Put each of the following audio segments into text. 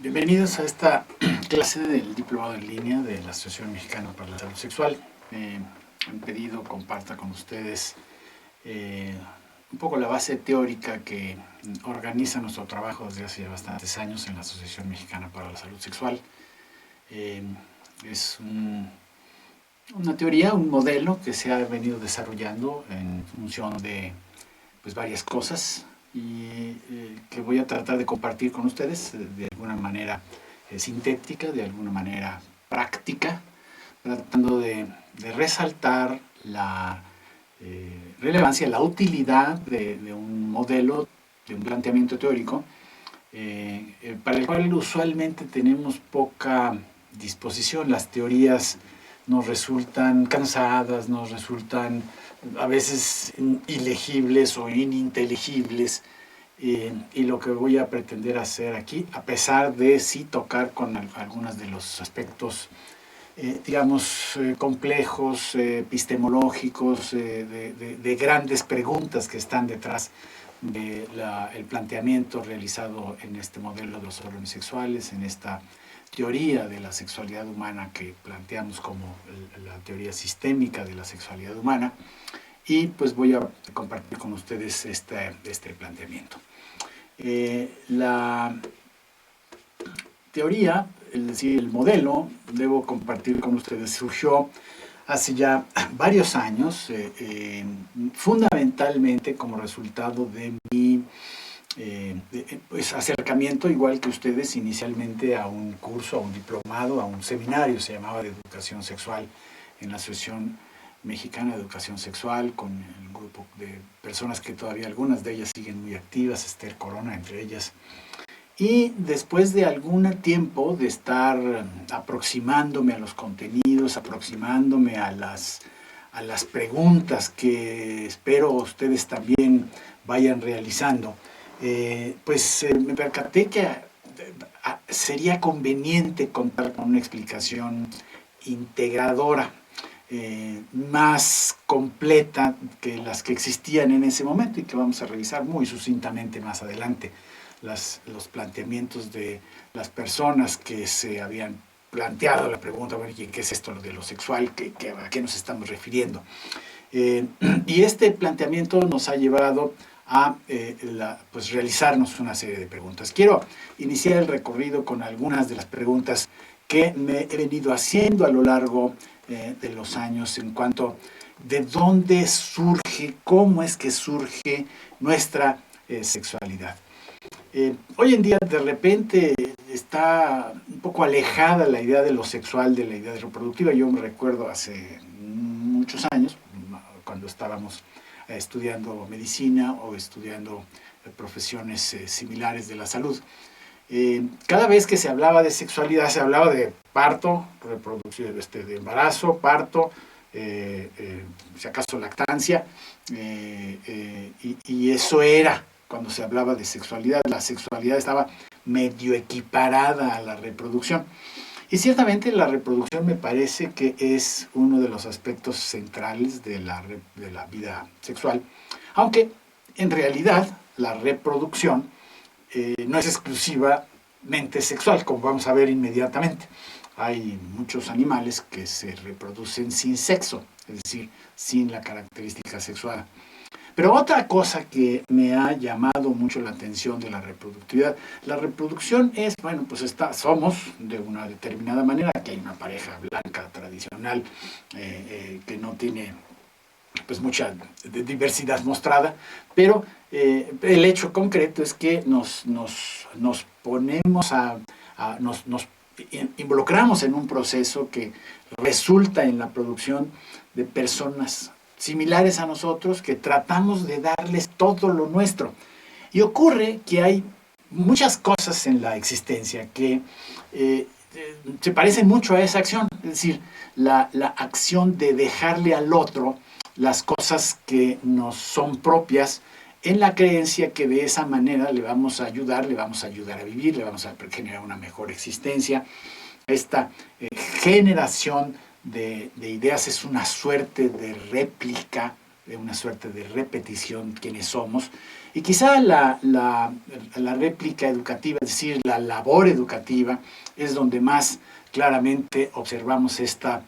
Bienvenidos a esta clase del Diplomado en Línea de la Asociación Mexicana para la Salud Sexual. Han pedido comparta con ustedes un poco la base teórica que organiza nuestro trabajo desde hace bastantes años en la Asociación Mexicana para la Salud Sexual. Es una teoría, un modelo que se ha venido desarrollando en función de varias cosas y que voy a tratar de compartir con ustedes de alguna manera sintética, de alguna manera práctica, tratando de resaltar la relevancia, la utilidad de un modelo, de un planteamiento teórico, para el cual usualmente tenemos poca disposición. Las teorías nos resultan cansadas, nos resultan a veces ilegibles o ininteligibles, y lo que voy a pretender hacer aquí, a pesar de sí tocar con algunos de los aspectos complejos, epistemológicos, de grandes preguntas que están detrás del planteamiento realizado en este modelo de los órganos sexuales, en esta teoría de la sexualidad humana que planteamos como la teoría sistémica de la sexualidad humana, y pues voy a compartir con ustedes este planteamiento. La teoría, es decir, el modelo, debo compartir con ustedes, surgió hace ya varios años, fundamentalmente como resultado de mi acercamiento, igual que ustedes, inicialmente a un curso, a un diplomado, a un seminario, se llamaba de educación sexual, en la Asociación Mexicana de Educación Sexual, con el grupo de personas que todavía algunas de ellas siguen muy activas, Esther Corona entre ellas. Y después de algún tiempo de estar aproximándome a los contenidos, aproximándome a las preguntas que espero ustedes también vayan realizando, me percaté que sería conveniente contar con una explicación integradora, más completa que las que existían en ese momento y que vamos a revisar muy sucintamente más adelante. Los planteamientos de las personas que se habían planteado la pregunta, bueno, ¿qué es esto de lo sexual? ¿A qué nos estamos refiriendo? Y este planteamiento nos ha llevado a realizarnos una serie de preguntas. Quiero iniciar el recorrido con algunas de las preguntas que me he venido haciendo a lo largo de los años en cuanto de dónde surge, cómo es que surge nuestra sexualidad. Hoy en día de repente está un poco alejada la idea de lo sexual de la idea reproductiva. Yo me recuerdo hace muchos años, cuando estábamos estudiando medicina o estudiando profesiones similares de la salud, cada vez que se hablaba de sexualidad se hablaba de parto, reproducción, de embarazo, parto, si acaso lactancia, y eso era cuando se hablaba de sexualidad. La sexualidad estaba medio equiparada a la reproducción. Y ciertamente la reproducción me parece que es uno de los aspectos centrales de la vida sexual, aunque en realidad la reproducción no es exclusivamente sexual, como vamos a ver inmediatamente. Hay muchos animales que se reproducen sin sexo, es decir, sin la característica sexual. Pero otra cosa que me ha llamado mucho la atención de la reproductividad, la reproducción es, bueno, pues somos de una determinada manera, que hay una pareja blanca tradicional que no tiene pues mucha diversidad mostrada, pero el hecho concreto es que nos ponemos nos involucramos en un proceso que resulta en la producción de personas similares a nosotros, que tratamos de darles todo lo nuestro. Y ocurre que hay muchas cosas en la existencia que se parecen mucho a esa acción, es decir, la acción de dejarle al otro las cosas que nos son propias, en la creencia que de esa manera le vamos a ayudar a vivir, le vamos a generar una mejor existencia. Esta generación de ideas es una suerte de réplica una suerte de repetición quienes somos. Y quizá la réplica educativa, es decir, la labor educativa, es donde más claramente observamos esta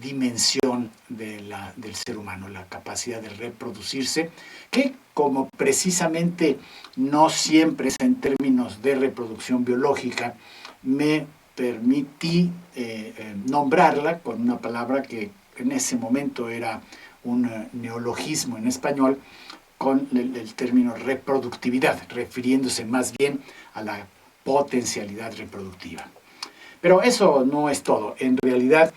dimensión del ser humano, la capacidad de reproducirse, que como precisamente no siempre es en términos de reproducción biológica, me permití nombrarla con una palabra que en ese momento era un neologismo en español, con el término reproductividad, refiriéndose más bien a la potencialidad reproductiva. Pero eso no es todo. En realidad,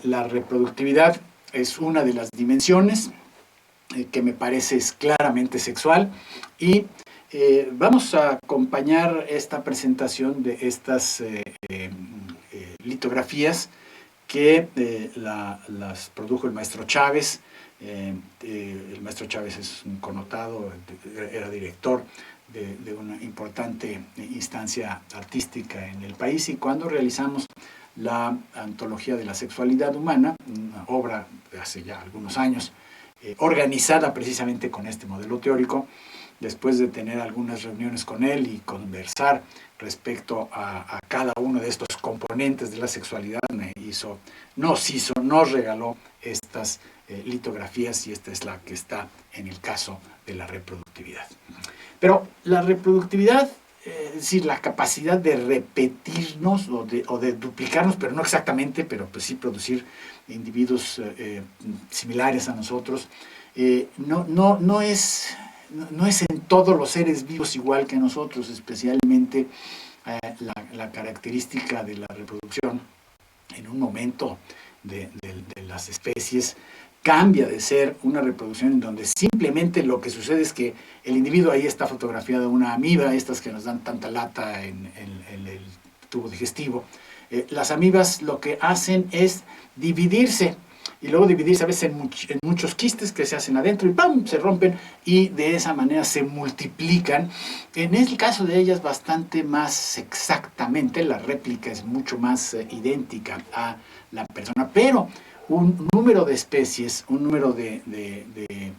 la reproductividad es una de las dimensiones que me parece es claramente sexual, y vamos a acompañar esta presentación de estas litografías que las produjo el maestro Chávez. El maestro Chávez es un connotado, era director de una importante instancia artística en el país, y cuando realizamos la antología de la sexualidad humana, una obra de hace ya algunos años, organizada precisamente con este modelo teórico, después de tener algunas reuniones con él y conversar respecto a cada uno de estos componentes de la sexualidad, nos regaló estas litografías, y esta es la que está en el caso de la reproductividad. Pero la reproductividad, es decir, la capacidad de repetirnos o de duplicarnos, pero no exactamente, pero pues sí producir individuos similares a nosotros, no es en todos los seres vivos igual que nosotros, especialmente la característica de la reproducción en un momento de las especies cambia de ser una reproducción en donde simplemente lo que sucede es que el individuo, ahí está fotografiada una amiba, estas que nos dan tanta lata en el tubo digestivo. Las amibas lo que hacen es dividirse, y luego dividirse a veces en muchos quistes que se hacen adentro y ¡pam!, se rompen, y de esa manera se multiplican. En el caso de ellas bastante más exactamente, la réplica es mucho más idéntica a la persona, pero un número de especies, un número de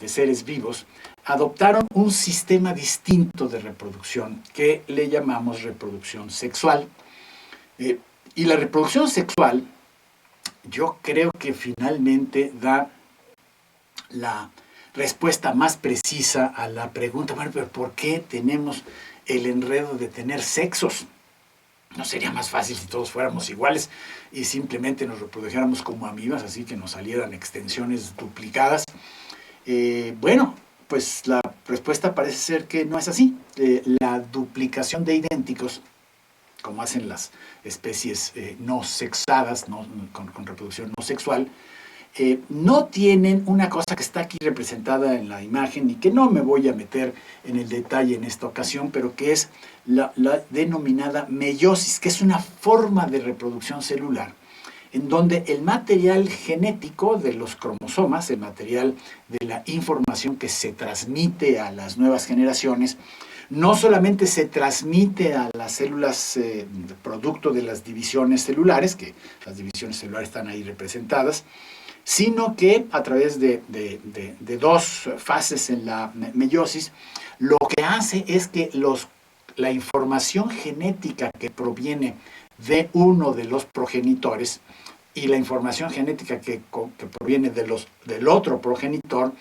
seres vivos adoptaron un sistema distinto de reproducción que le llamamos reproducción sexual. Y la reproducción sexual, yo creo que finalmente da la respuesta más precisa a la pregunta, bueno, pero ¿por qué tenemos el enredo de tener sexos? ¿No sería más fácil si todos fuéramos iguales y simplemente nos reprodujéramos como amibas, así que nos salieran extensiones duplicadas? Bueno, pues la respuesta parece ser que no es así. La duplicación de idénticos, como hacen las especies no sexadas, con reproducción no sexual, no tienen una cosa que está aquí representada en la imagen y que no me voy a meter en el detalle en esta ocasión, pero que es la denominada meiosis, que es una forma de reproducción celular en donde el material genético de los cromosomas, el material de la información que se transmite a las nuevas generaciones, no solamente se transmite a las células producto de las divisiones celulares, que las divisiones celulares están ahí representadas, sino que a través de dos fases en la meiosis, lo que hace es que la información genética que proviene de uno de los progenitores y la información genética que proviene del otro progenitor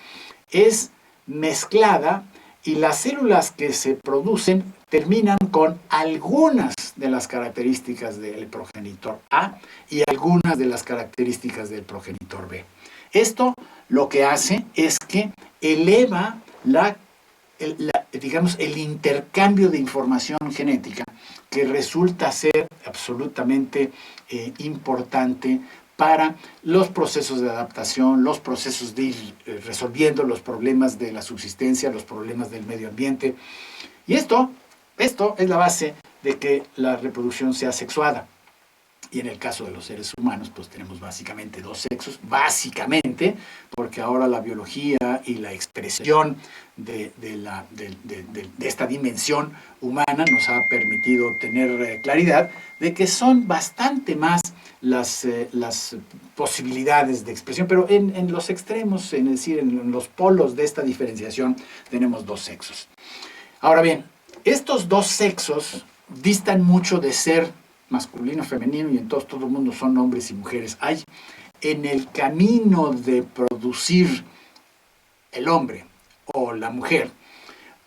es mezclada, y las células que se producen terminan con algunas de las características del progenitor A y algunas de las características del progenitor B. Esto lo que hace es que eleva digamos, el intercambio de información genética, que resulta ser absolutamente importante para los procesos de adaptación, los procesos de ir resolviendo los problemas de la subsistencia, los problemas del medio ambiente. Y esto es la base de que la reproducción sea sexuada. Y en el caso de los seres humanos, pues tenemos básicamente dos sexos, básicamente, porque ahora la biología y la expresión de esta dimensión humana nos ha permitido tener claridad de que son bastante más las posibilidades de expresión, pero en los extremos, es decir, en los polos de esta diferenciación, tenemos dos sexos. Ahora bien, estos dos sexos distan mucho de ser masculino, femenino, y entonces todo el mundo son hombres y mujeres. Hay en el camino de producir el hombre o la mujer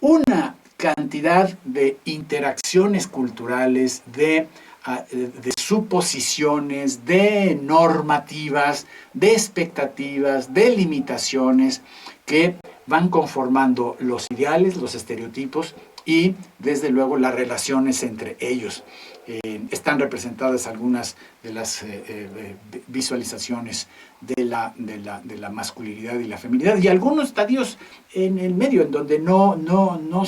una cantidad de interacciones culturales, de suposiciones, de normativas, de expectativas, de limitaciones que van conformando los ideales, los estereotipos y, desde luego, las relaciones entre ellos. Están representadas algunas de las visualizaciones de la masculinidad y la feminidad, y algunos estadios en el medio, en donde no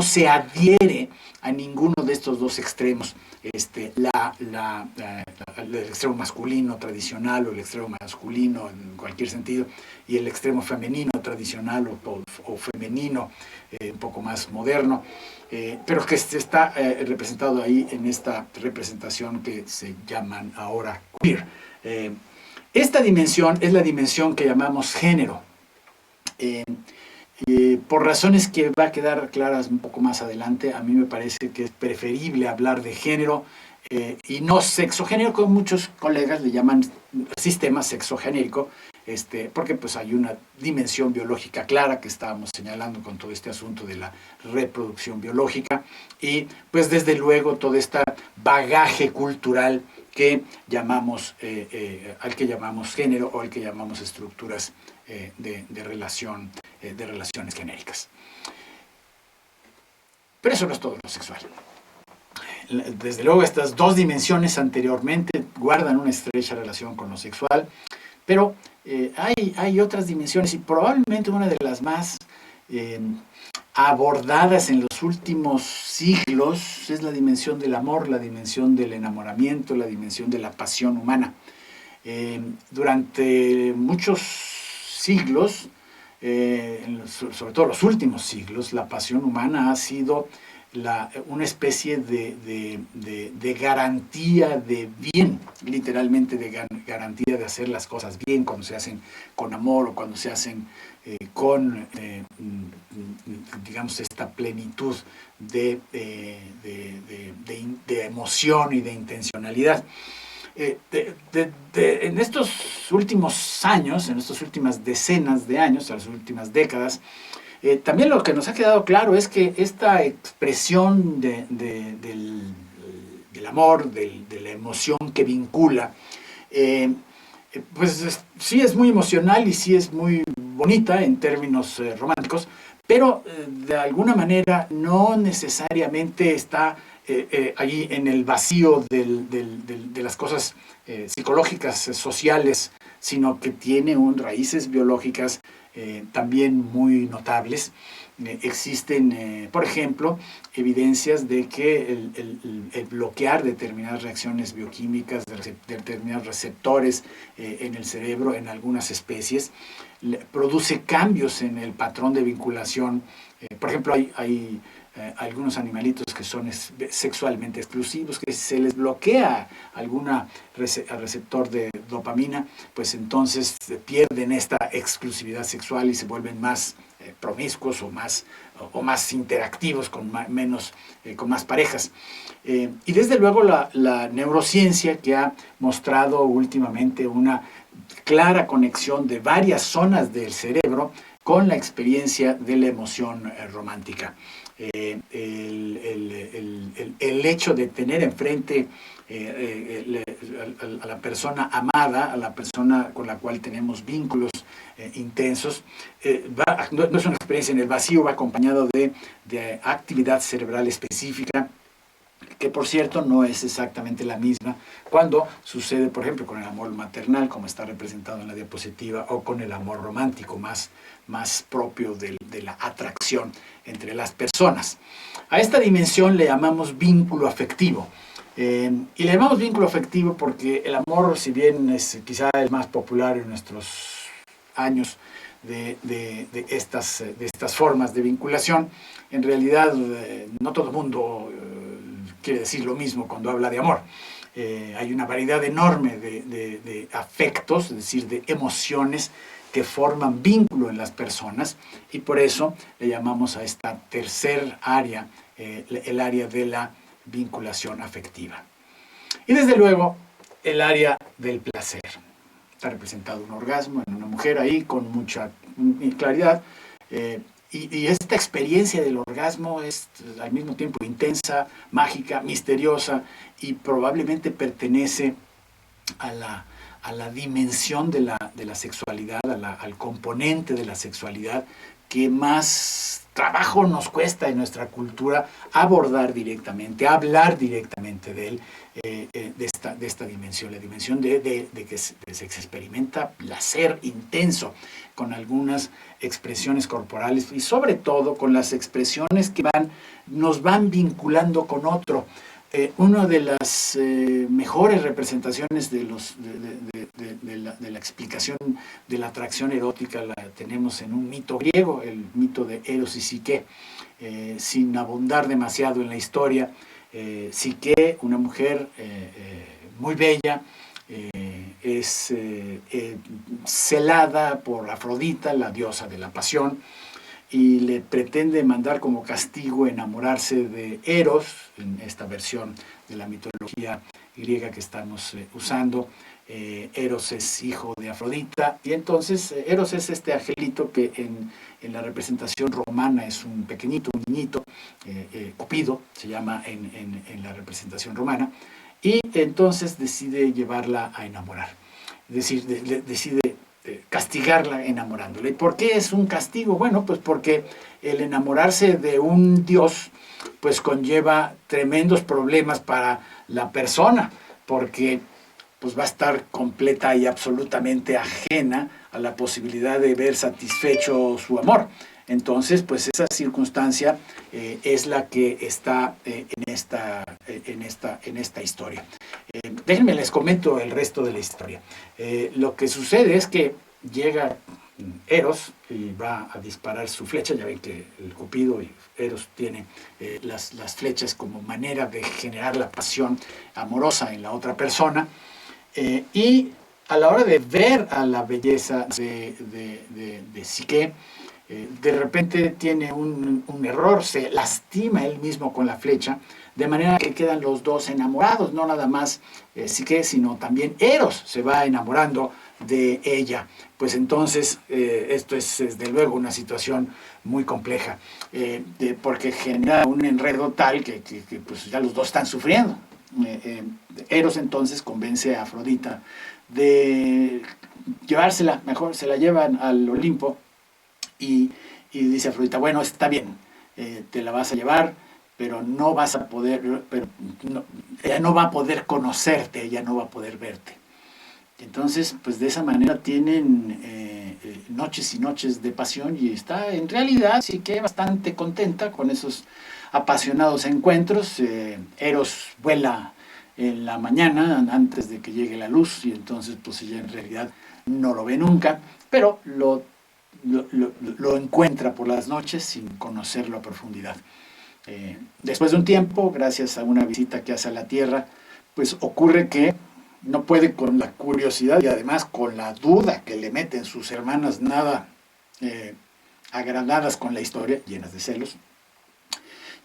se adhiere a ninguno de estos dos extremos, el extremo masculino tradicional o el extremo masculino en cualquier sentido, y el extremo femenino tradicional o femenino un poco más moderno, pero que está representado ahí en esta representación que se llaman ahora queer. Esta dimensión es la dimensión que llamamos género. Por razones que va a quedar claras un poco más adelante, a mí me parece que es preferible hablar de género y no sexogénero, como muchos colegas le llaman sistema sexogénico, porque pues hay una dimensión biológica clara que estábamos señalando con todo este asunto de la reproducción biológica, y pues desde luego todo este bagaje cultural que llamamos, al que llamamos género, o al que llamamos estructuras de relaciones genéricas. Pero eso no es todo lo sexual. Desde luego, estas dos dimensiones anteriormente guardan una estrecha relación con lo sexual, pero hay otras dimensiones, y probablemente una de las más abordadas en los últimos siglos es la dimensión del amor, la dimensión del enamoramiento, la dimensión de la pasión humana. Durante muchos siglos, sobre todo los últimos siglos, la pasión humana ha sido una especie de garantía de bien, literalmente de garantía de hacer las cosas bien, cuando se hacen con amor o cuando se hacen con, digamos, esta plenitud de emoción y de intencionalidad. En estos últimos años, en estas últimas decenas de años, en las últimas décadas, también lo que nos ha quedado claro es que esta expresión del amor, de la emoción que vincula, pues sí es muy emocional y sí es muy bonita en términos románticos, pero de alguna manera no necesariamente está allí en el vacío de las cosas psicológicas, sociales, sino que tiene raíces biológicas también muy notables. Existen, por ejemplo, evidencias de que el bloquear determinadas reacciones bioquímicas, determinados receptores en el cerebro en algunas especies, produce cambios en el patrón de vinculación. Por ejemplo, hay algunos animalitos que son sexualmente exclusivos, que si se les bloquea algún receptor de dopamina, pues entonces pierden esta exclusividad sexual y se vuelven más promiscuos o más interactivos con más parejas. Y desde luego la neurociencia, que ha mostrado últimamente una clara conexión de varias zonas del cerebro con la experiencia de la emoción romántica. El hecho de tener enfrente a la persona amada, a la persona con la cual tenemos vínculos intensos, no es una experiencia en el vacío, va acompañado de actividad cerebral específica, que por cierto no es exactamente la misma cuando sucede, por ejemplo, con el amor maternal, como está representado en la diapositiva, o con el amor romántico, más propio de la atracción entre las personas. A esta dimensión le llamamos vínculo afectivo. Y le llamamos vínculo afectivo porque el amor, si bien es quizá el más popular en nuestros años de estas formas de vinculación, en realidad no todo el mundo quiere decir lo mismo cuando habla de amor. hay una variedad enorme de afectos, es decir, de emociones que forman vínculo en las personas, y por eso le llamamos a esta tercer área, el área de la vinculación afectiva. Y desde luego, el área del placer. Está representado un orgasmo en una mujer ahí con mucha claridad, y esta experiencia del orgasmo es al mismo tiempo intensa, mágica, misteriosa, y probablemente pertenece a la dimensión de la sexualidad, al componente de la sexualidad que más trabajo nos cuesta en nuestra cultura abordar directamente, hablar directamente de él, de esta dimensión, la dimensión de que se experimenta placer intenso con algunas expresiones corporales y sobre todo con las expresiones que nos van vinculando con otro. Una de las mejores representaciones de la explicación de la atracción erótica la tenemos en un mito griego, el mito de Eros y Psique. Sin abundar demasiado en la historia, Psique, una mujer muy bella, es celada por Afrodita, la diosa de la pasión, y le pretende mandar como castigo enamorarse de Eros, en esta versión de la mitología griega que estamos usando. Eros es hijo de Afrodita, y entonces Eros es este angelito que en la representación romana es un pequeñito, un niñito, Cupido se llama en la representación romana, y entonces decide llevarla a enamorar, es decir, decide castigarla enamorándola. ¿Y por qué es un castigo? Bueno, pues porque el enamorarse de un dios pues conlleva tremendos problemas para la persona, porque pues va a estar completa y absolutamente ajena a la posibilidad de ver satisfecho su amor. Entonces, pues esa circunstancia es la que está en esta historia. Déjenme les comento el resto de la historia. Lo que sucede es que llega Eros y va a disparar su flecha. Ya ven que el Cupido y Eros tiene las flechas como manera de generar la pasión amorosa en la otra persona. Y a la hora de ver a la belleza de Psique, de repente tiene un error, se lastima él mismo con la flecha, de manera que quedan los dos enamorados, no nada más Psique, sino también Eros se va enamorando de ella. Pues entonces esto es desde luego una situación muy compleja, porque genera un enredo tal que pues ya los dos están sufriendo. Eros entonces convence a Afrodita de llevársela, mejor se la llevan al Olimpo, y dice Afrodita, bueno, está bien, te la vas a llevar, pero no vas a poder, ella no va a poder conocerte, ella no va a poder verte. Entonces, pues de esa manera tienen noches y noches de pasión, y está en realidad sí que bastante contenta con esos apasionados encuentros. Eros vuela en la mañana antes de que llegue la luz, y entonces pues ella en realidad no lo ve nunca, pero lo encuentra por las noches sin conocerlo a profundidad. Después de un tiempo, gracias a una visita que hace a la Tierra, pues ocurre que no puede con la curiosidad y además con la duda que le meten sus hermanas nada agradadas con la historia, llenas de celos.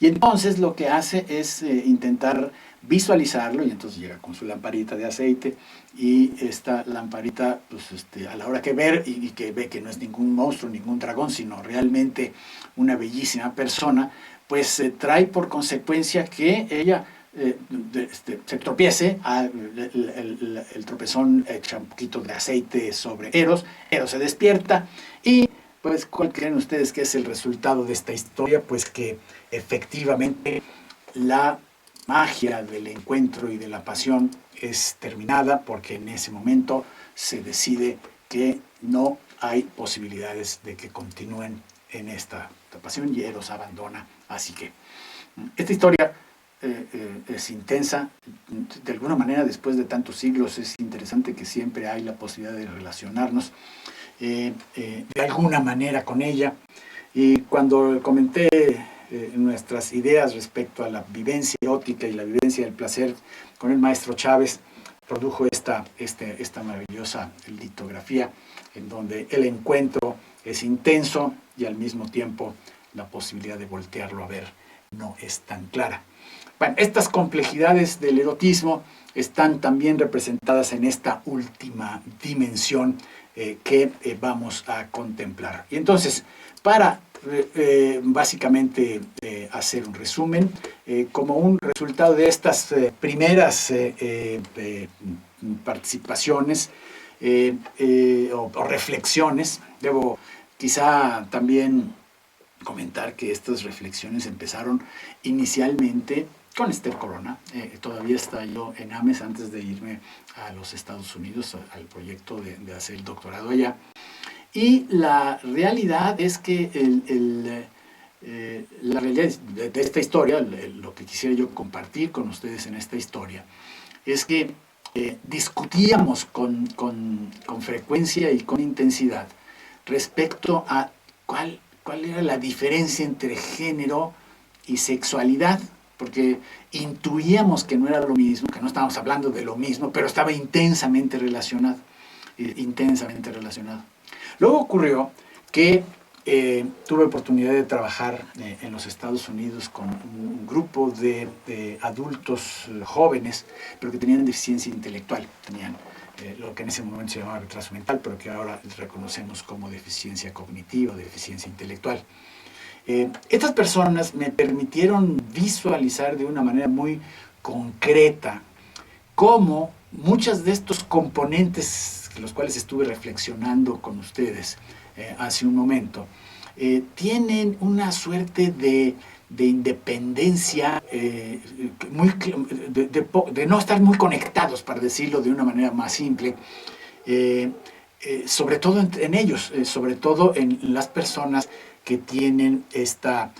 Y entonces lo que hace es intentar visualizarlo, y entonces llega con su lamparita de aceite, y esta lamparita, pues a la hora que ver, y que ve que no es ningún monstruo, ningún dragón, sino realmente una bellísima persona, pues trae por consecuencia que ella se tropiece, el tropezón echa un poquito de aceite sobre Eros, Eros se despierta, y pues ¿cuál creen ustedes que es el resultado de esta historia? Pues que efectivamente la magia del encuentro y de la pasión es terminada, porque en ese momento se decide que no hay posibilidades de que continúen en esta pasión, y Eros abandona. Así que esta historia es intensa. De alguna manera, después de tantos siglos, es interesante que siempre hay la posibilidad de relacionarnos de alguna manera con ella. Y cuando comenté nuestras ideas respecto a la vivencia erótica y la vivencia del placer con el maestro Chávez, produjo esta maravillosa litografía en donde el encuentro es intenso y al mismo tiempo la posibilidad de voltearlo a ver no es tan clara. Bueno, estas complejidades del erotismo están también representadas en esta última dimensión que vamos a contemplar. Y entonces, para básicamente hacer un resumen, como un resultado de estas primeras participaciones o reflexiones, debo quizá también comentar que estas reflexiones empezaron inicialmente con Esther Corona. Todavía estaba yo en Ames antes de irme a los Estados Unidos al proyecto de hacer el doctorado allá. Y la realidad es que la realidad de esta historia, lo que quisiera yo compartir con ustedes en esta historia, es que discutíamos con frecuencia y con intensidad respecto a cuál era la diferencia entre género y sexualidad, porque intuíamos que no era lo mismo, que no estábamos hablando de lo mismo, pero estaba intensamente relacionado. Luego ocurrió que tuve oportunidad de trabajar en los Estados Unidos con un grupo de adultos jóvenes, pero que tenían deficiencia intelectual, tenían lo que en ese momento se llamaba retraso mental, pero que ahora reconocemos como deficiencia cognitiva, deficiencia intelectual. Estas personas me permitieron visualizar de una manera muy concreta cómo muchos de estos componentes, los cuales estuve reflexionando con ustedes hace un momento, tienen una suerte de independencia, de no estar muy conectados, para decirlo de una manera más simple, sobre todo en ellos, sobre todo en las personas que tienen esta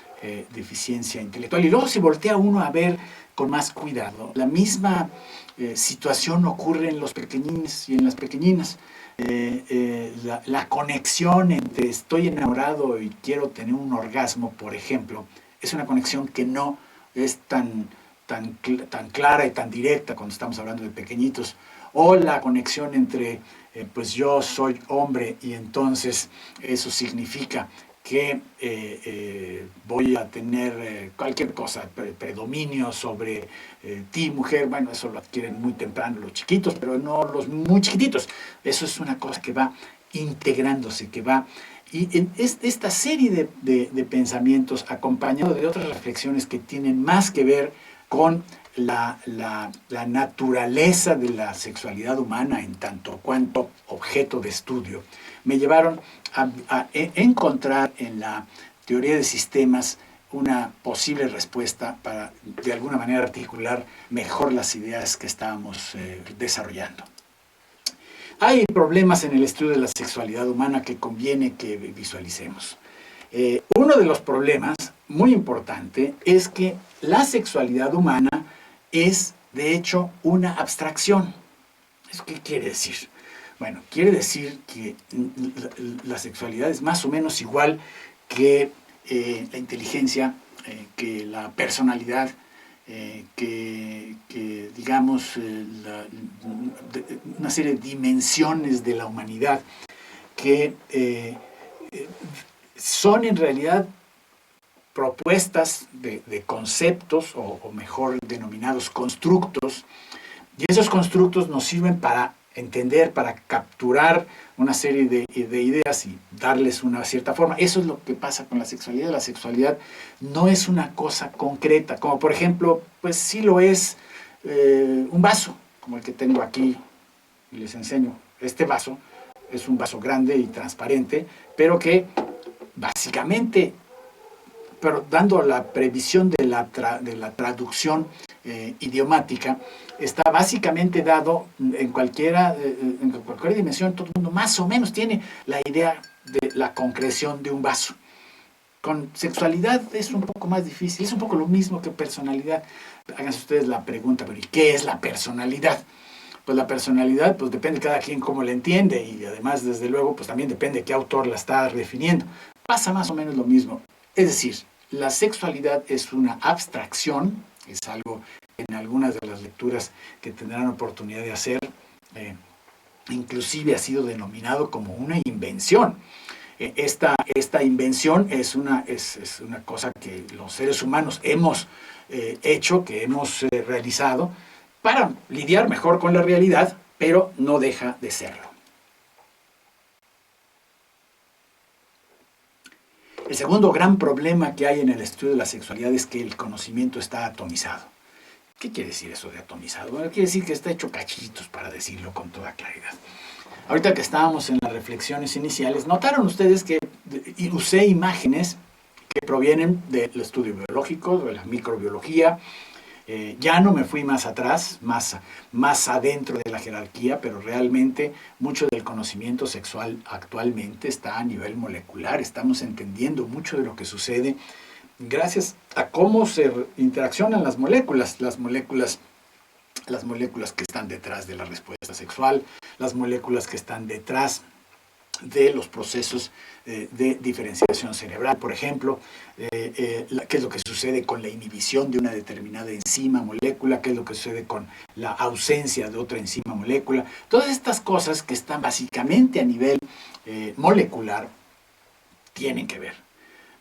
deficiencia intelectual. Y luego se voltea uno a ver con más cuidado. La misma situación ocurre en los pequeñines y en las pequeñinas. La conexión entre estoy enamorado y quiero tener un orgasmo, por ejemplo, es una conexión que no es tan clara y tan directa cuando estamos hablando de pequeñitos. O la conexión entre, pues yo soy hombre y entonces eso significa que voy a tener cualquier cosa, predominio sobre ti, mujer. Bueno, eso lo adquieren muy temprano los chiquitos, pero no los muy chiquititos. Eso es una cosa que va integrándose, que va... Y en esta serie de pensamientos, acompañado de otras reflexiones que tienen más que ver con la naturaleza de la sexualidad humana en tanto cuanto objeto de estudio, me llevaron a encontrar en la teoría de sistemas una posible respuesta para, de alguna manera, articular mejor las ideas que estábamos desarrollando. Hay problemas en el estudio de la sexualidad humana que conviene que visualicemos. Uno de los problemas muy importante es que la sexualidad humana es, de hecho, una abstracción. ¿Eso qué quiere decir? Bueno, quiere decir que la sexualidad es más o menos igual que la inteligencia, que la personalidad, que digamos, una serie de dimensiones de la humanidad que son en realidad propuestas de conceptos, o mejor denominados constructos, y esos constructos nos sirven para entender, para capturar una serie de ideas y darles una cierta forma. Eso es lo que pasa con la sexualidad. La sexualidad no es una cosa concreta, como por ejemplo, pues sí lo es un vaso, como el que tengo aquí, y les enseño. Este vaso es un vaso grande y transparente, pero que básicamente, pero dando la previsión de la traducción idiomática, está básicamente dado en cualquier dimensión. Todo el mundo más o menos tiene la idea de la concreción de un vaso. Con sexualidad es un poco más difícil, es un poco lo mismo que personalidad. Háganse ustedes la pregunta, pero ¿y qué es la personalidad? Pues la personalidad, pues depende de cada quien cómo la entiende, y además, desde luego, pues también depende de qué autor la está definiendo. Pasa más o menos lo mismo. Es decir, la sexualidad es una abstracción, es algo que en algunas de las lecturas que tendrán oportunidad de hacer, inclusive ha sido denominado como una invención. Esta invención es una cosa que los seres humanos hemos hecho, que hemos realizado para lidiar mejor con la realidad, pero no deja de serlo. El segundo gran problema que hay en el estudio de la sexualidad es que el conocimiento está atomizado. ¿Qué quiere decir eso de atomizado? Bueno, quiere decir que está hecho cachitos, para decirlo con toda claridad. Ahorita que estábamos en las reflexiones iniciales, ¿notaron ustedes que usé imágenes que provienen del estudio biológico, de la microbiología? Ya no me fui más atrás, más adentro de la jerarquía, pero realmente mucho del conocimiento sexual actualmente está a nivel molecular. Estamos entendiendo mucho de lo que sucede gracias a cómo se interaccionan las moléculas que están detrás de la respuesta sexual, las moléculas que están detrás de los procesos de diferenciación cerebral, por ejemplo, qué es lo que sucede con la inhibición de una determinada enzima molécula, qué es lo que sucede con la ausencia de otra enzima molécula. Todas estas cosas que están básicamente a nivel molecular tienen que ver.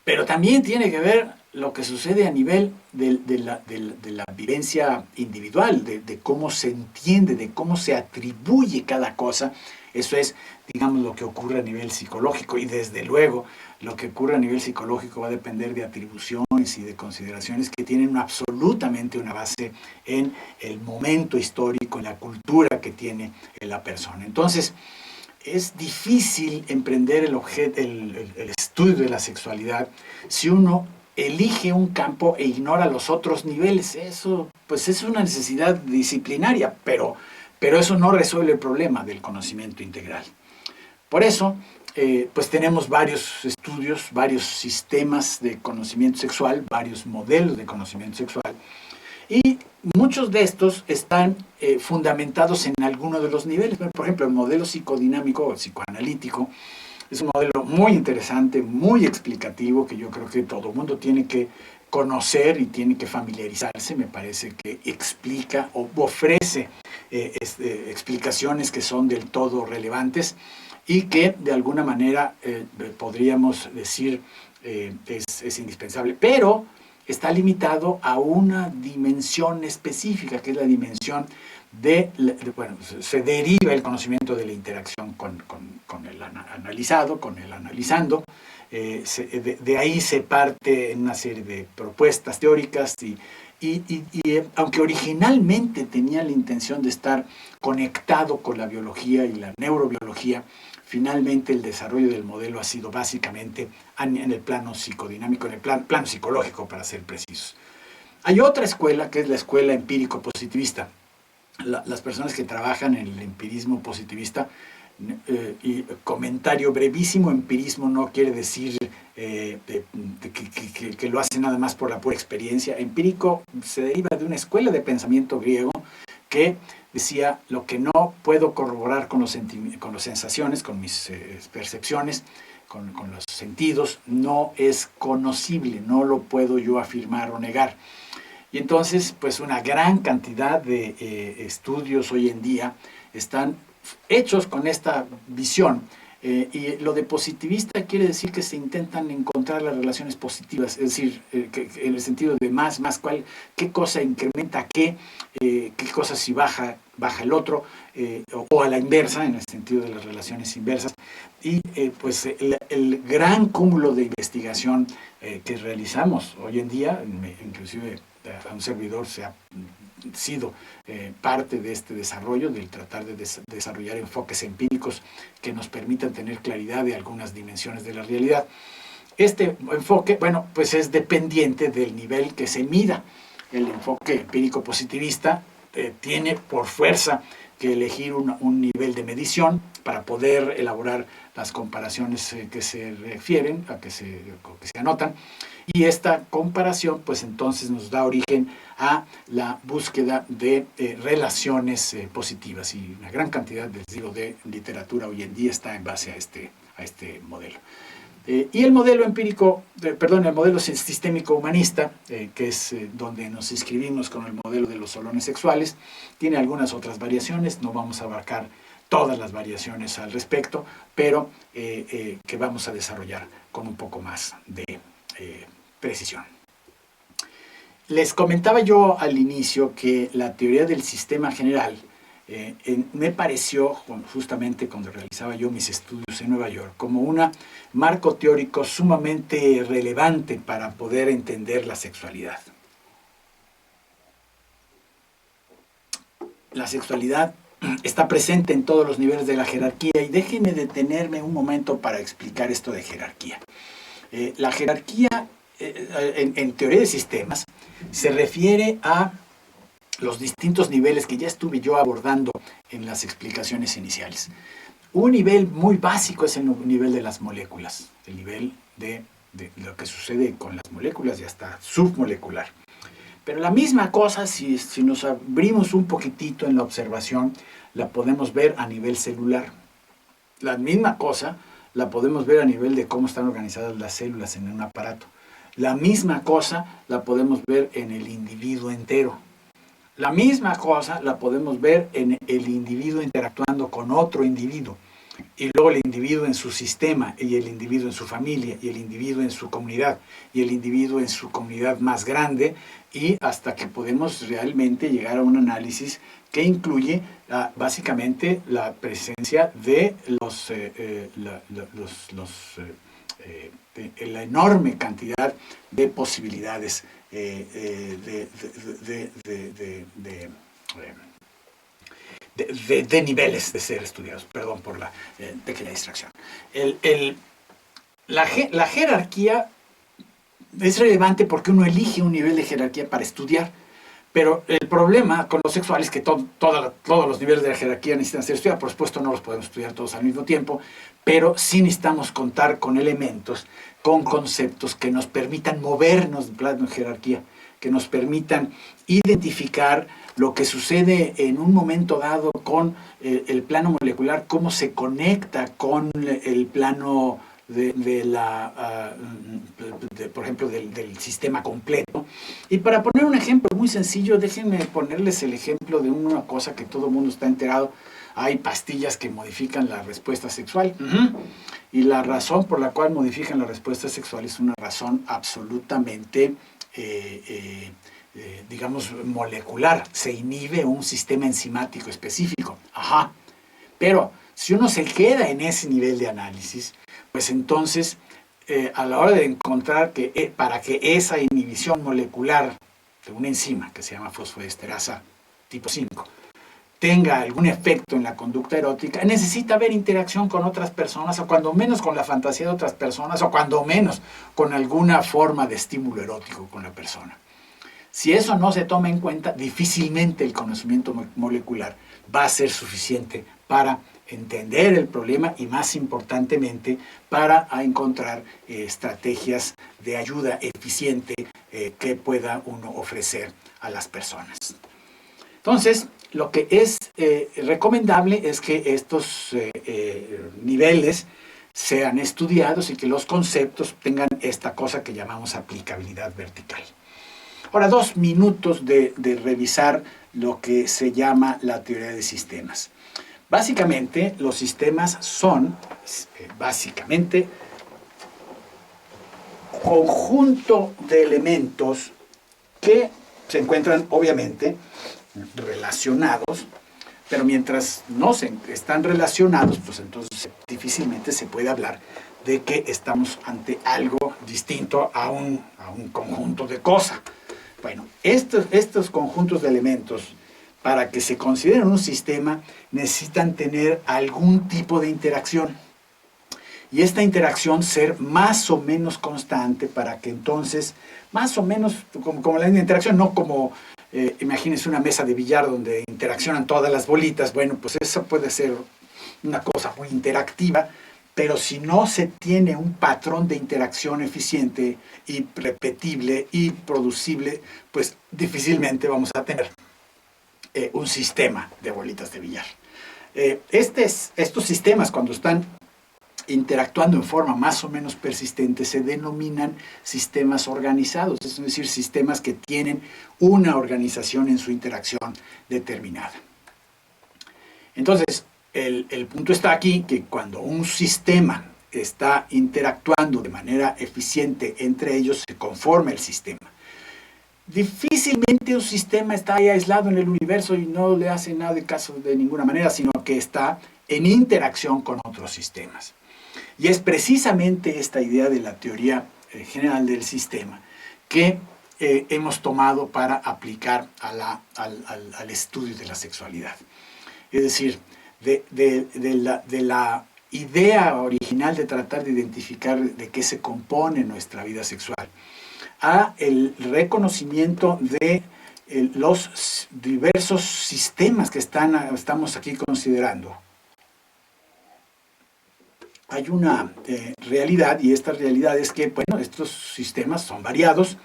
Pero también tiene que ver lo que sucede a nivel de la vivencia individual, de cómo se entiende, de cómo se atribuye cada cosa. Eso es, digamos, lo que ocurre a nivel psicológico, y desde luego lo que ocurre a nivel psicológico va a depender de atribuciones y de consideraciones que tienen absolutamente una base en el momento histórico, en la cultura que tiene la persona. Entonces, es difícil emprender el estudio de la sexualidad si uno elige un campo e ignora los otros niveles. Eso, pues, es una necesidad disciplinaria, pero eso no resuelve el problema del conocimiento integral. Por eso, pues tenemos varios estudios, varios sistemas de conocimiento sexual, varios modelos de conocimiento sexual, y muchos de estos están fundamentados en alguno de los niveles. Por ejemplo, el modelo psicodinámico o psicoanalítico es un modelo muy interesante, muy explicativo, que yo creo que todo el mundo tiene que conocer y tiene que familiarizarse. Me parece que explica o ofrece explicaciones que son del todo relevantes y que de alguna manera podríamos decir es indispensable, pero está limitado a una dimensión específica, que es la dimensión bueno, se deriva el conocimiento de la interacción con el analizado, con el analizando. De ahí se parte en una serie de propuestas teóricas y aunque originalmente tenía la intención de estar conectado con la biología y la neurobiología, finalmente el desarrollo del modelo ha sido básicamente en el plano psicodinámico, en el plano psicológico, para ser precisos. Hay otra escuela que es la escuela empírico-positivista. Las personas que trabajan en el empirismo positivista, y comentario brevísimo, empirismo no quiere decir que lo hace nada más por la pura experiencia. Empírico se deriva de una escuela de pensamiento griego que decía: lo que no puedo corroborar con las sensaciones, con mis percepciones, con los sentidos, no es conocible, no lo puedo yo afirmar o negar. Y entonces, pues una gran cantidad de estudios hoy en día están hechos con esta visión. Y lo de positivista quiere decir que se intentan encontrar las relaciones positivas, es decir, que en el sentido de más, qué cosa incrementa qué cosa si baja el otro, o a la inversa, en el sentido de las relaciones inversas. Y pues el gran cúmulo de investigación que realizamos hoy en día, inclusive a un servidor se ha sido parte de este desarrollo, del tratar de desarrollar enfoques empíricos que nos permitan tener claridad de algunas dimensiones de la realidad. Este enfoque, bueno, pues es dependiente del nivel que se mida. El enfoque empírico positivista tiene por fuerza que elegir un nivel de medición para poder elaborar las comparaciones que se refieren, que se anotan. Y esta comparación, pues entonces nos da origen a la búsqueda de relaciones positivas. Y una gran cantidad, les digo, de literatura hoy en día está en base a este modelo. Y el modelo empírico, el modelo sistémico humanista, que es donde nos inscribimos con el modelo de los salones sexuales, tiene algunas otras variaciones, no vamos a abarcar todas las variaciones al respecto, pero que vamos a desarrollar con un poco más de precisión. Les comentaba yo al inicio que la teoría del sistema general me pareció, justamente cuando realizaba yo mis estudios en Nueva York, como un marco teórico sumamente relevante para poder entender la sexualidad. La sexualidad está presente en todos los niveles de la jerarquía y déjenme detenerme un momento para explicar esto de jerarquía. La jerarquía, en teoría de sistemas, se refiere a los distintos niveles que ya estuve yo abordando en las explicaciones iniciales. Un nivel muy básico es el nivel de las moléculas, el nivel de lo que sucede con las moléculas y hasta submolecular. Pero la misma cosa, si nos abrimos un poquitito en la observación, la podemos ver a nivel celular. La misma cosa la podemos ver a nivel de cómo están organizadas las células en un aparato. La misma cosa la podemos ver en el individuo entero. La misma cosa la podemos ver en el individuo interactuando con otro individuo. Y luego el individuo en su sistema, y el individuo en su familia, y el individuo en su comunidad, y el individuo en su comunidad más grande, y hasta que podemos realmente llegar a un análisis que incluye básicamente la presencia de la enorme cantidad de posibilidades de niveles de ser estudiados. Perdón por la pequeña distracción. La jerarquía es relevante porque uno elige un nivel de jerarquía para estudiar, pero el problema con los sexuales es que todos los niveles de la jerarquía necesitan ser estudiados. Por supuesto no los podemos estudiar todos al mismo tiempo, pero sí necesitamos contar con elementos, con conceptos que nos permitan movernos de plano de jerarquía, que nos permitan identificar lo que sucede en un momento dado con el plano molecular, cómo se conecta con el plano por ejemplo, del sistema completo. Y para poner un ejemplo muy sencillo, déjenme ponerles el ejemplo de una cosa que todo el mundo está enterado. Hay pastillas que modifican la respuesta sexual. Y la razón por la cual modifican la respuesta sexual es una razón absolutamente digamos, molecular. Se inhibe un sistema enzimático específico. Pero si uno se queda en ese nivel de análisis, pues entonces, a la hora de encontrar que para que esa inhibición molecular de una enzima que se llama fosfodiesterasa tipo 5 tenga algún efecto en la conducta erótica, necesita haber interacción con otras personas, o cuando menos con la fantasía de otras personas, o cuando menos con alguna forma de estímulo erótico con la persona. Si eso no se toma en cuenta, difícilmente el conocimiento molecular va a ser suficiente para entender el problema y, más importantemente, para encontrar estrategias de ayuda eficiente que pueda uno ofrecer a las personas. Entonces, lo que es recomendable es que estos niveles sean estudiados y que los conceptos tengan esta cosa que llamamos aplicabilidad vertical. Ahora, 2 minutos de revisar lo que se llama la teoría de sistemas. Básicamente, los sistemas son, básicamente, conjunto de elementos que se encuentran, obviamente, relacionados, pero mientras no están relacionados, pues entonces difícilmente se puede hablar de que estamos ante algo distinto a un conjunto de cosas. Bueno, estos conjuntos de elementos, para que se consideren un sistema, necesitan tener algún tipo de interacción. Y esta interacción ser más o menos constante para que entonces, más o menos como la interacción, no como, imagínense una mesa de billar donde interaccionan todas las bolitas. Bueno, pues eso puede ser una cosa muy interactiva, pero si no se tiene un patrón de interacción eficiente y repetible y producible, pues difícilmente vamos a tener un sistema de bolitas de billar. Estos sistemas, cuando están interactuando en forma más o menos persistente, se denominan sistemas organizados, es decir, sistemas que tienen una organización en su interacción determinada. Entonces, el punto está aquí que cuando un sistema está interactuando de manera eficiente entre ellos, se conforma el sistema. Difícilmente un sistema está ahí aislado en el universo y no le hace nada de caso de ninguna manera, sino que está en interacción con otros sistemas. Y es precisamente esta idea de la teoría general del sistema que hemos tomado para aplicar al estudio de la sexualidad. Es decir, de la idea original de tratar de identificar de qué se compone nuestra vida sexual, a el reconocimiento de los diversos sistemas que estamos aquí considerando. Hay una realidad, y esta realidad es que, bueno, estos sistemas son variados,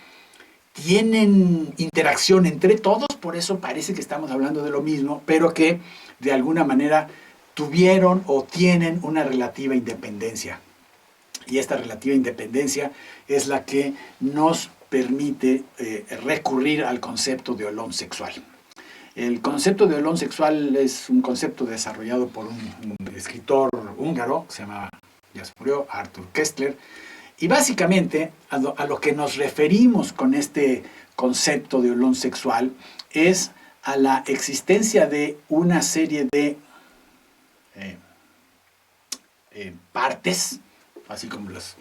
tienen interacción entre todos, por eso parece que estamos hablando de lo mismo, pero que de alguna manera tuvieron o tienen una relativa independencia. Y esta relativa independencia es la que nos permite recurrir al concepto de olón sexual. El concepto de olón sexual es un concepto desarrollado por un escritor húngaro, que se llama, ya se murió, Arthur Koestler, y básicamente a lo que nos referimos con este concepto de olón sexual es a la existencia de una serie de partes, así como los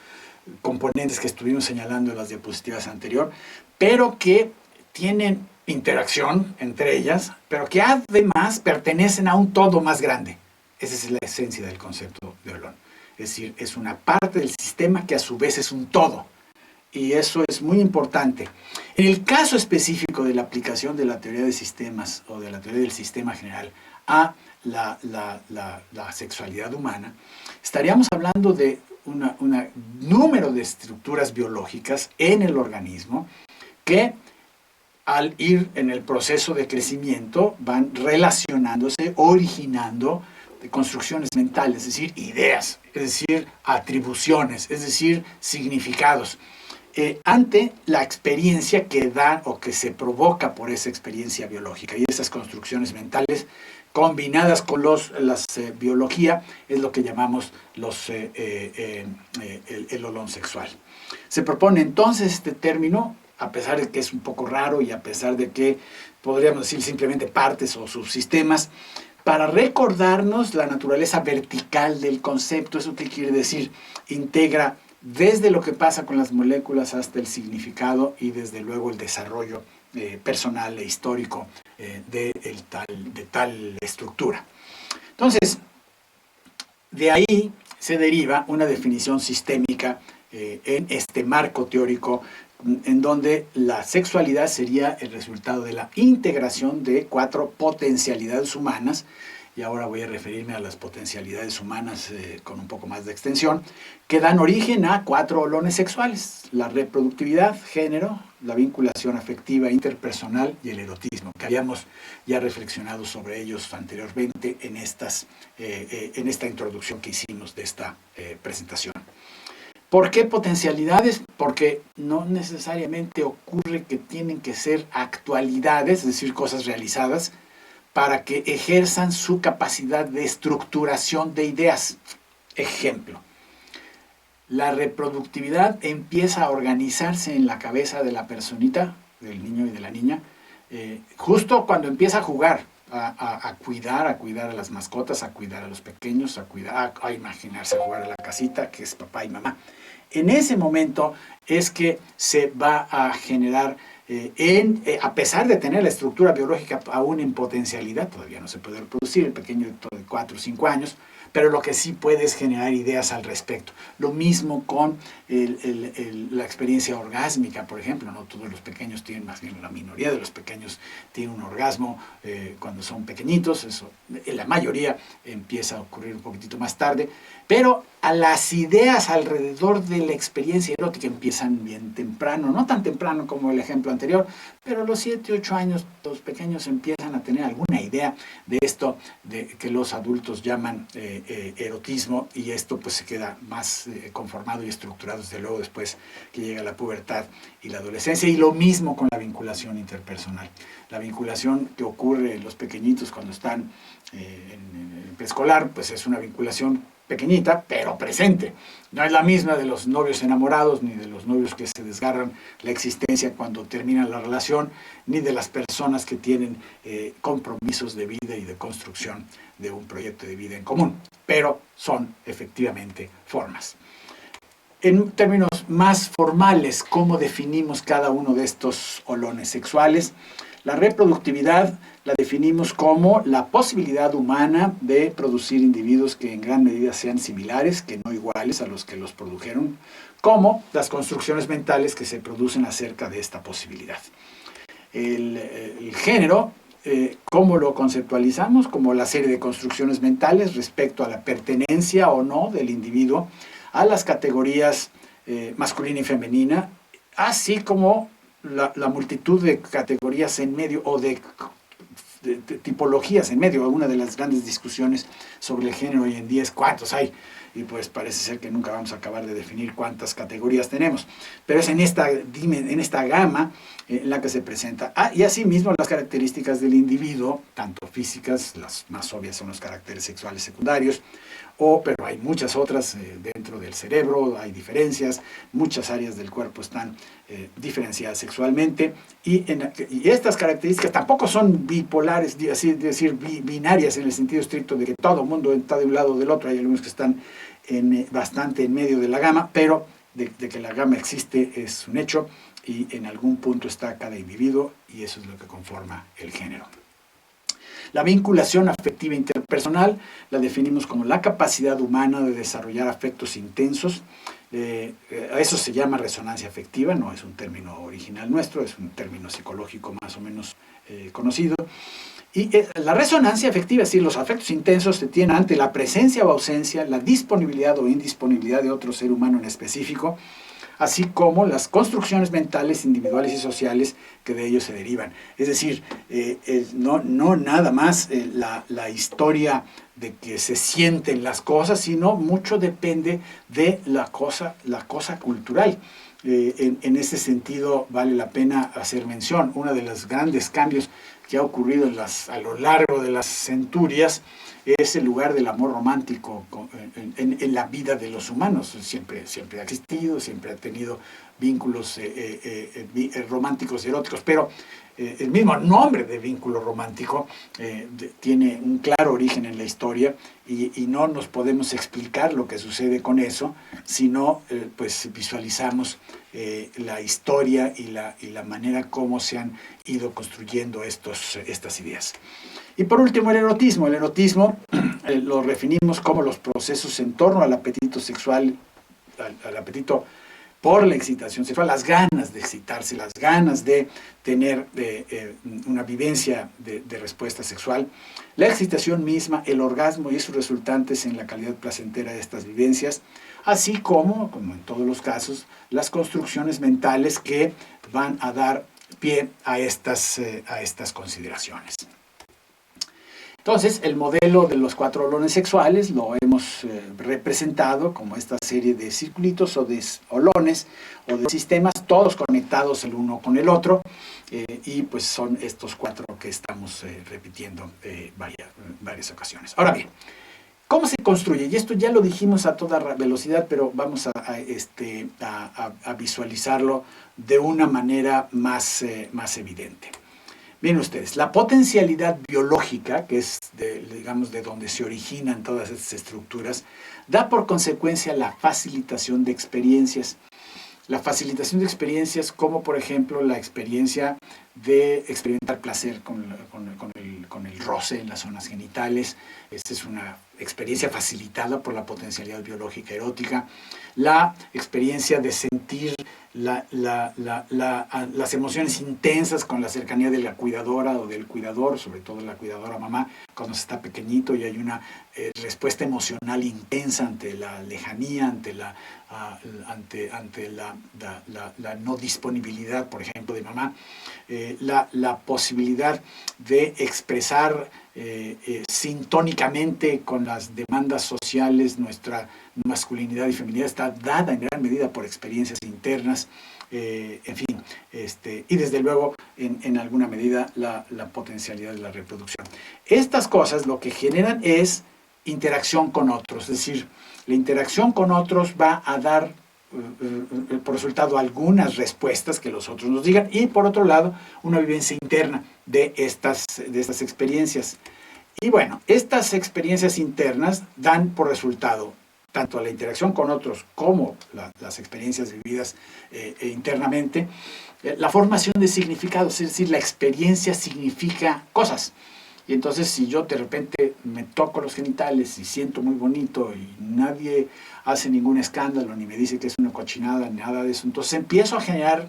componentes que estuvimos señalando en las diapositivas anteriores, pero que tienen interacción entre ellas, pero que además pertenecen a un todo más grande. Esa es la esencia del concepto de olón. Es decir, es una parte del sistema que a su vez es un todo. Y eso es muy importante. En el caso específico de la aplicación de la teoría de sistemas o de la teoría del sistema general a la sexualidad humana, estaríamos hablando de un número de estructuras biológicas en el organismo que al ir en el proceso de crecimiento van relacionándose, originando construcciones mentales, es decir, ideas, es decir, atribuciones, es decir, significados, ante la experiencia que da o que se provoca por esa experiencia biológica. Y esas construcciones mentales combinadas con la biología es lo que llamamos el olón sexual. Se propone entonces este término, a pesar de que es un poco raro y a pesar de que podríamos decir simplemente partes o subsistemas, para recordarnos la naturaleza vertical del concepto. ¿Eso qué quiere decir? Integra desde lo que pasa con las moléculas hasta el significado y desde luego el desarrollo personal e histórico de tal estructura. Entonces, de ahí se deriva una definición sistémica en este marco teórico en donde la sexualidad sería el resultado de la integración de 4 potencialidades humanas, y ahora voy a referirme a las potencialidades humanas con un poco más de extensión, que dan origen a 4 olones sexuales: la reproductividad, género, la vinculación afectiva interpersonal y el erotismo, que habíamos ya reflexionado sobre ellos anteriormente en esta introducción que hicimos de esta presentación. ¿Por qué potencialidades? Porque no necesariamente ocurre que tienen que ser actualidades, es decir, cosas realizadas, para que ejerzan su capacidad de estructuración de ideas. Ejemplo, la reproductividad empieza a organizarse en la cabeza de la personita, del niño y de la niña, justo cuando empieza a jugar, a cuidar a las mascotas, a cuidar a los pequeños, a imaginarse jugar a la casita, que es papá y mamá. En ese momento es que se va a generar, a pesar de tener la estructura biológica aún en potencialidad, todavía no se puede reproducir, el pequeño de 4 o 5 años, pero lo que sí puede es generar ideas al respecto. Lo mismo con la experiencia orgásmica, por ejemplo. No todos los pequeños tienen, más bien la minoría de los pequeños tienen un orgasmo cuando son pequeñitos. Eso, la mayoría empieza a ocurrir un poquitito más tarde, pero a las ideas alrededor de la experiencia erótica empiezan bien temprano, no tan temprano como el ejemplo anterior, pero a los 7, 8 años los pequeños empiezan a tener alguna idea de esto que los adultos llaman erotismo, y esto pues se queda más conformado y estructurado desde luego después que llega la pubertad y la adolescencia, y lo mismo con la vinculación interpersonal. La vinculación que ocurre en los pequeñitos cuando están en el preescolar, pues es una vinculación pequeñita, pero presente. No es la misma de los novios enamorados, ni de los novios que se desgarran la existencia cuando termina la relación, ni de las personas que tienen compromisos de vida y de construcción de un proyecto de vida en común. Pero son efectivamente formas. En términos más formales, ¿cómo definimos cada uno de estos olones sexuales? La reproductividad la definimos como la posibilidad humana de producir individuos que en gran medida sean similares, que no iguales a los que los produjeron, como las construcciones mentales que se producen acerca de esta posibilidad. El género, ¿cómo lo conceptualizamos? Como la serie de construcciones mentales respecto a la pertenencia o no del individuo a las categorías masculina y femenina, así como la multitud de categorías en medio o de tipologías en medio. Una de las grandes discusiones sobre el género hoy en día es cuántos hay, y pues parece ser que nunca vamos a acabar de definir cuántas categorías tenemos, pero es en esta gama en la que se presenta. Y asimismo las características del individuo, tanto físicas, las más obvias son los caracteres sexuales secundarios, pero hay muchas otras dentro del cerebro, hay diferencias, muchas áreas del cuerpo están diferenciadas sexualmente, y estas características tampoco son bipolares, así decir, binarias en el sentido estricto de que todo el mundo está de un lado o del otro. Hay algunos que están bastante en medio de la gama, pero de que la gama existe es un hecho, y en algún punto está cada individuo, y eso es lo que conforma el género. La vinculación afectiva interpersonal la definimos como la capacidad humana de desarrollar afectos intensos. A eso se llama resonancia afectiva, no es un término original nuestro, es un término psicológico más o menos conocido. Y la resonancia afectiva, es decir, los afectos intensos se tienen ante la presencia o ausencia, la disponibilidad o indisponibilidad de otro ser humano en específico, así como las construcciones mentales, individuales y sociales que de ellos se derivan. Es decir, no nada más la historia de que se sienten las cosas, sino mucho depende de la cosa cultural. En ese sentido vale la pena hacer mención. Uno de los grandes cambios que ha ocurrido a lo largo de las centurias es el lugar del amor romántico en la vida de los humanos. Siempre ha existido, siempre ha tenido vínculos románticos y eróticos, pero el mismo nombre de vínculo romántico tiene un claro origen en la historia, y no nos podemos explicar lo que sucede con eso, sino pues visualizamos la historia y la manera como se han ido construyendo estas ideas. Y por último, el erotismo. El erotismo lo definimos como los procesos en torno al apetito sexual, al apetito por la excitación sexual, las ganas de excitarse, las ganas de tener una vivencia de respuesta sexual, la excitación misma, el orgasmo y sus resultantes en la calidad placentera de estas vivencias, así como en todos los casos, las construcciones mentales que van a dar pie a estas consideraciones. Entonces, el modelo de los 4 olones sexuales lo hemos representado como esta serie de circulitos o de olones o de sistemas, todos conectados el uno con el otro, y pues son estos 4 que estamos repitiendo varias ocasiones. Ahora bien, ¿cómo se construye? Y esto ya lo dijimos a toda velocidad, pero vamos a visualizarlo de una manera más evidente. Miren ustedes, la potencialidad biológica, que es digamos de donde se originan todas estas estructuras, da por consecuencia la facilitación de experiencias. La facilitación de experiencias como por ejemplo la experiencia de experimentar placer con el roce en las zonas genitales. Esta es una experiencia facilitada por la potencialidad biológica erótica. La experiencia de sentir las emociones intensas con la cercanía de la cuidadora o del cuidador, sobre todo la cuidadora mamá, cuando se está pequeñito y hay una respuesta emocional intensa ante la lejanía, ante la no disponibilidad, por ejemplo, de mamá. La posibilidad de expresar sintónicamente con las demandas sociales. Nuestra masculinidad y feminidad está dada en gran medida por experiencias internas, en fin, y desde luego en alguna medida la potencialidad de la reproducción. Estas cosas lo que generan es interacción con otros, es decir, la interacción con otros va a dar por resultado algunas respuestas que los otros nos digan, y por otro lado una vivencia interna de estas experiencias. Y bueno, estas experiencias internas dan por resultado tanto la interacción con otros como las experiencias vividas internamente, la formación de significados, es decir, la experiencia significa cosas. Y entonces si yo de repente me toco los genitales y siento muy bonito y nadie hace ningún escándalo ni me dice que es una cochinada, nada de eso, entonces empiezo a generar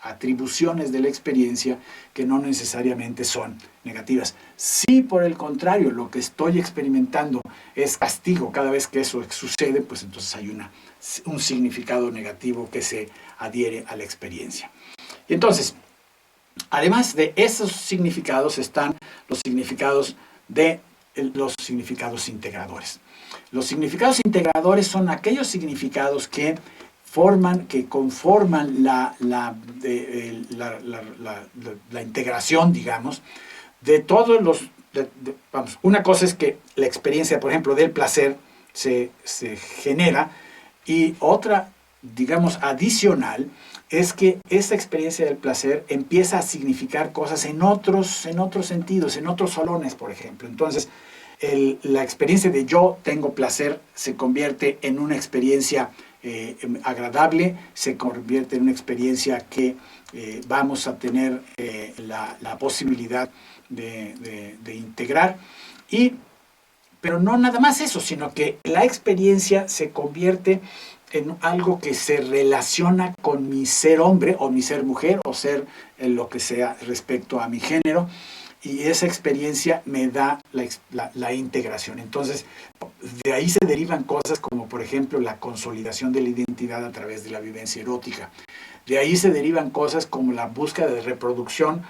atribuciones de la experiencia que no necesariamente son negativas. Si por el contrario lo que estoy experimentando es castigo cada vez que eso sucede, pues entonces hay un significado negativo que se adhiere a la experiencia. Y entonces, además de esos significados están los significados integradores. Los significados integradores son aquellos significados que conforman la integración, digamos, de todos los... vamos, una cosa es que la experiencia, por ejemplo, del placer se genera, y otra, digamos, adicional, es que esa experiencia del placer empieza a significar cosas en otros sentidos, en otros salones, por ejemplo. Entonces, la experiencia de yo tengo placer se convierte en una experiencia agradable, se convierte en una experiencia que vamos a tener la posibilidad de integrar. Pero no nada más eso, sino que la experiencia se convierte en algo que se relaciona con mi ser hombre o mi ser mujer o ser lo que sea respecto a mi género, y esa experiencia me da la integración. Entonces, de ahí se derivan cosas como, por ejemplo, la consolidación de la identidad a través de la vivencia erótica. De ahí se derivan cosas como la búsqueda de reproducción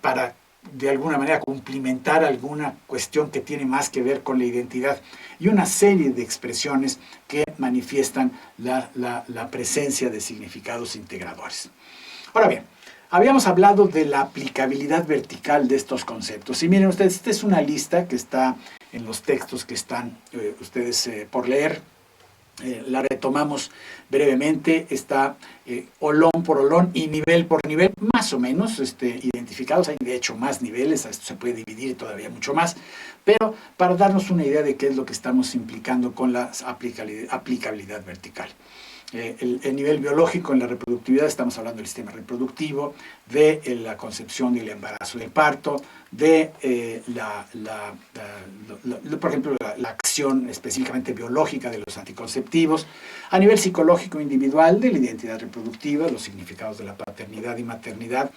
para, de alguna manera, cumplimentar alguna cuestión que tiene más que ver con la identidad, y una serie de expresiones que manifiestan la presencia de significados integradores. Ahora bien, habíamos hablado de la aplicabilidad vertical de estos conceptos. Y miren ustedes, esta es una lista que está en los textos que están ustedes por leer. La retomamos brevemente. Está olón por olón y nivel por nivel, más o menos identificados. Hay de hecho más niveles, esto se puede dividir todavía mucho más, pero para darnos una idea de qué es lo que estamos implicando con la aplicabilidad vertical. El nivel biológico en la reproductividad, estamos hablando del sistema reproductivo, de la concepción y el embarazo del parto, de por ejemplo la acción específicamente biológica de los anticonceptivos, a nivel psicológico individual de la identidad reproductiva, los significados de la paternidad y maternidad,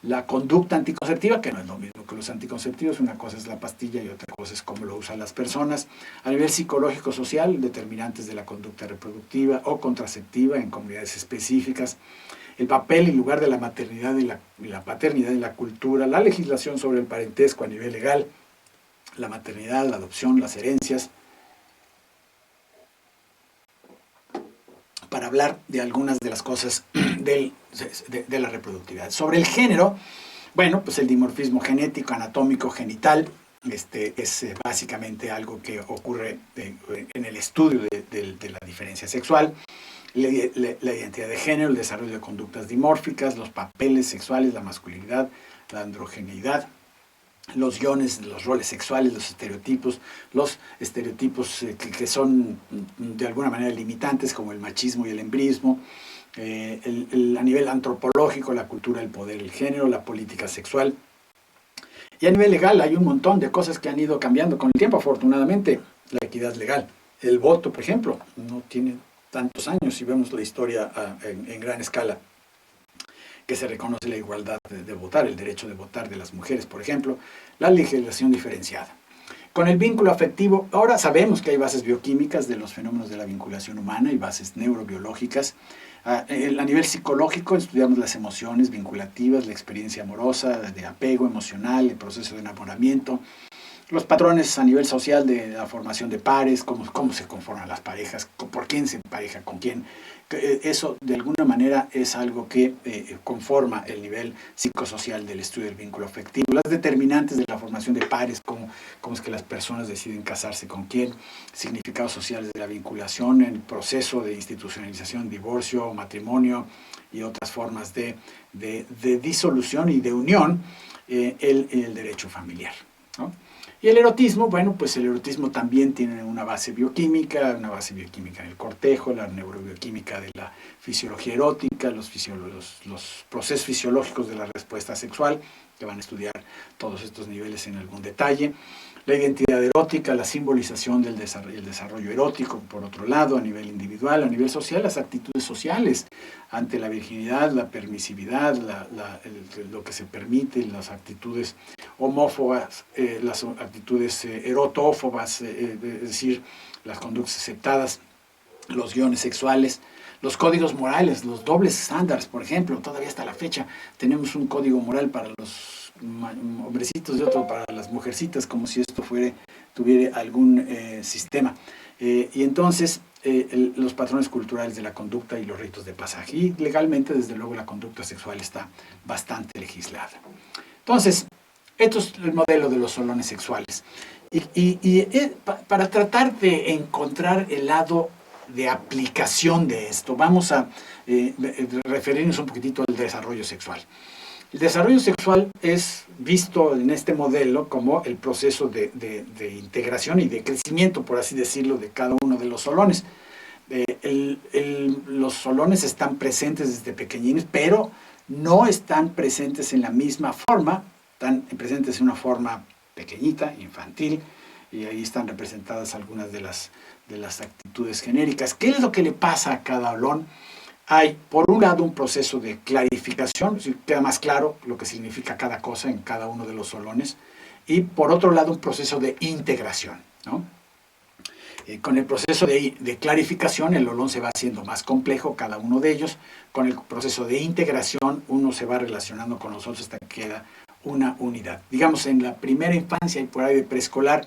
la conducta anticonceptiva, que no es lo mismo que los anticonceptivos, una cosa es la pastilla y otra cosa es cómo lo usan las personas, a nivel psicológico social, determinantes de la conducta reproductiva o contraceptiva en comunidades específicas, el papel y lugar de la maternidad y la paternidad en la cultura, la legislación sobre el parentesco a nivel legal, la maternidad, la adopción, las herencias, para hablar de algunas de las cosas de la reproductividad. Sobre el género, bueno, pues el dimorfismo genético, anatómico, genital, es básicamente algo que ocurre en el estudio de la diferencia sexual, la identidad de género, el desarrollo de conductas dimórficas, los papeles sexuales, la masculinidad, la androgeneidad, los guiones, los roles sexuales, los estereotipos que son de alguna manera limitantes, como el machismo y el embrismo, a nivel antropológico, la cultura, el poder, el género, la política sexual. Y a nivel legal hay un montón de cosas que han ido cambiando con el tiempo, afortunadamente. La equidad legal, el voto, por ejemplo, no tiene tantos años, si vemos la historia en gran escala, que se reconoce la igualdad de votar, el derecho de votar de las mujeres, por ejemplo, la legislación diferenciada. Con el vínculo afectivo, ahora sabemos que hay bases bioquímicas de los fenómenos de la vinculación humana y bases neurobiológicas. A nivel psicológico estudiamos las emociones vinculativas, la experiencia amorosa, de apego emocional, el proceso de enamoramiento, los patrones a nivel social de la formación de pares, cómo se conforman las parejas, por quién se empareja con quién. Eso de alguna manera es algo que conforma el nivel psicosocial del estudio del vínculo afectivo. Las determinantes de la formación de pares, cómo es que las personas deciden casarse con quién, significados sociales de la vinculación, el proceso de institucionalización, divorcio, matrimonio y otras formas de disolución y de unión, el derecho familiar, ¿no? Y el erotismo, bueno, pues el erotismo también tiene una base bioquímica en el cortejo, la neurobioquímica de la fisiología erótica, los procesos fisiológicos de la respuesta sexual, que van a estudiar todos estos niveles en algún detalle. La identidad erótica, la simbolización del desarrollo erótico, por otro lado, a nivel individual, a nivel social, las actitudes sociales ante la virginidad, la permisividad, lo que se permite, las actitudes homófobas, las actitudes erotófobas, es decir, las conductas aceptadas, los guiones sexuales, los códigos morales, los dobles estándares, por ejemplo, todavía hasta la fecha tenemos un código moral para los hombrecitos y otro para las mujercitas, como si esto tuviera algún sistema. Y entonces los patrones culturales de la conducta y los ritos de pasaje. Y legalmente, desde luego, la conducta sexual está bastante legislada. Entonces, esto es el modelo de los solones sexuales. Para tratar de encontrar el lado de aplicación de esto, vamos a referirnos un poquitito al desarrollo sexual. El desarrollo sexual es visto en este modelo como el proceso de integración y de crecimiento, por así decirlo, de cada uno de los solones. Los solones están presentes desde pequeñines, pero no están presentes en la misma forma, están presentes en una forma pequeñita, infantil, y ahí están representadas algunas de las actitudes genéricas. ¿Qué es lo que le pasa a cada olón? Hay, por un lado, un proceso de clarificación, es decir, queda más claro lo que significa cada cosa en cada uno de los solones, y por otro lado, un proceso de integración, ¿no? Con el proceso de clarificación, el olón se va haciendo más complejo, cada uno de ellos. Con el proceso de integración, uno se va relacionando con los otros hasta que queda una unidad. Digamos, en la primera infancia y por ahí de preescolar,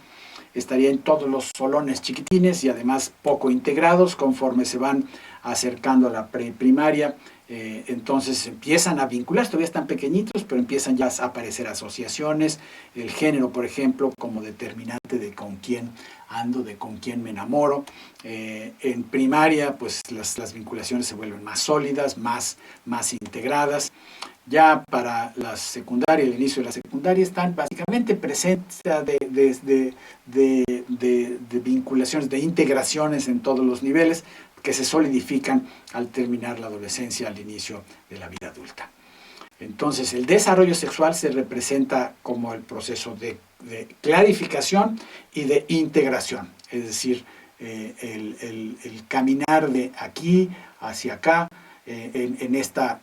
estarían todos los solones chiquitines y además poco integrados. Conforme se van acercando a la primaria, entonces empiezan a vincular, todavía están pequeñitos, pero empiezan ya a aparecer asociaciones, el género, por ejemplo, como determinante de con quién ando, de con quién me enamoro. En primaria, pues las vinculaciones se vuelven más sólidas, más integradas. Ya para la secundaria, el inicio de la secundaria, están básicamente presentes de vinculaciones, de integraciones en todos los niveles que se solidifican al terminar la adolescencia, al inicio de la vida adulta. Entonces, el desarrollo sexual se representa como el proceso de clarificación y de integración, es decir, el caminar de aquí hacia acá, en esta